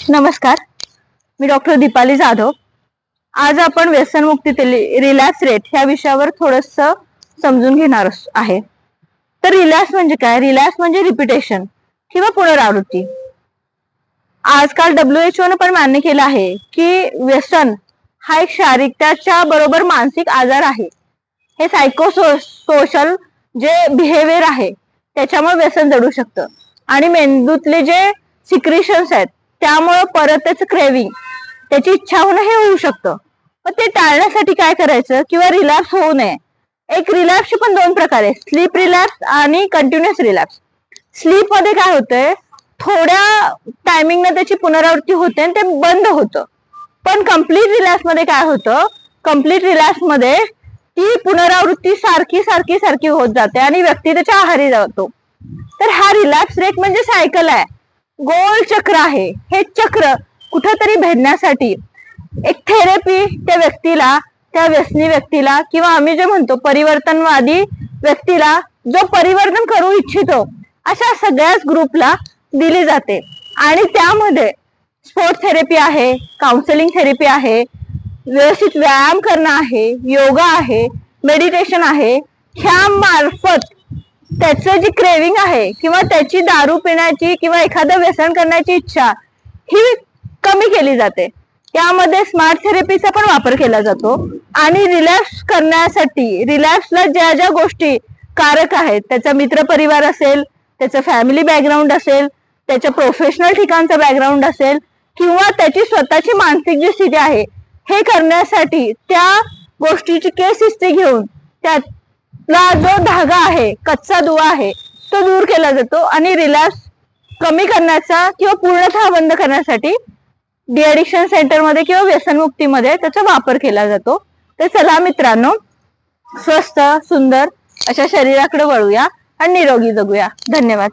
नमस्कार, मी डॉक्टर दीपाली जाधव. आज आपण व्यसनमुक्तीतील रिलॅक्स रेट ह्या विषयावर थोडस समजून घेणार आहे. तर रिलॅक्स म्हणजे काय? रिलॅक्स म्हणजे रिपिटेशन किंवा पुनरावृत्ती. आजकाल WHO ने पण मान्य केलं आहे की व्यसन हा एक शारीरिक त्याच्या बरोबर मानसिक आजार आहे. हे सोशल जे बिहेवियर आहे त्याच्यामुळे व्यसन जडू शकतं आणि मेंदूतले जे सिक्रिशन्स आहेत त्यामुळे परत त्याचं क्रेविंग, त्याची इच्छा होणं हे होऊ शकतं. पण ते टाळण्यासाठी काय करायचं किंवा रिलॅक्स होऊ नये. एक रिलॅक्सचे पण दोन प्रकार आहे, स्लीप रिलॅक्स आणि कंटिन्युअस रिलॅक्स. स्लीप मध्ये काय होतंय, थोड्या टायमिंगने त्याची पुनरावृत्ती होते आणि ते बंद होतं. पण कम्प्लीट रिलॅक्स मध्ये काय होतं, कम्प्लीट रिलॅक्स मध्ये ती पुनरावृत्ती सारखी सारखी सारखी होत जाते आणि व्यक्ती त्याच्या आहारी जातो. तर हा रिलॅक्स रेट म्हणजे सायकल आहे, गोल चक्र आहे. हे चक्र कुठंतरी भेदण्यासाठी एक थेरपी त्या व्यक्तीला, त्या व्यसनी व्यक्तीला किंवा आम्ही जे म्हणतो परिवर्तनवादी व्यक्तीला, जो परिवर्तन करू इच्छितो अशा सगळ्याच ग्रुपला दिली जाते. आणि त्यामध्ये स्पोर्ट थेरपी आहे, काउन्सिलिंग थेरपी आहे, व्यवस्थित व्यायाम करणं आहे, योगा आहे, मेडिटेशन आहे. ह्या मार्फत त्याचं जी क्रेविंग आहे किंवा त्याची दारू पिण्याची किंवा एखादं व्यसन करण्याची इच्छा ही कमी केली जाते. त्यामध्ये स्मार्ट थेरपीचा पण वापर केला जातो. आणि रिलॅक्स करण्यासाठी रिलॅक्सला ज्या ज्या गोष्टी कारक आहेत, त्याचा मित्र परिवार असेल, त्याचं फॅमिली बॅकग्राऊंड असेल, त्याच्या प्रोफेशनल ठिकाणचा बॅकग्राऊंड असेल किंवा त्याची स्वतःची मानसिक जी स्थिती आहे, हे करण्यासाठी त्या गोष्टीची केस हिस्ट्री घेऊन त्यातला जो धागा आहे, कच्चा दुवा आहे, तो दूर केला जातो आणि रिलॅक्स कमी करण्याचा किंवा पूर्णतः बंद करण्यासाठी डिएडिक्शन सेंटरमध्ये किंवा व्यसनमुक्तीमध्ये त्याचा वापर केला जातो. तर चला मित्रांनो, स्वस्थ सुंदर अशा शरीराकडे वळूया आणि निरोगी जगूया. धन्यवाद.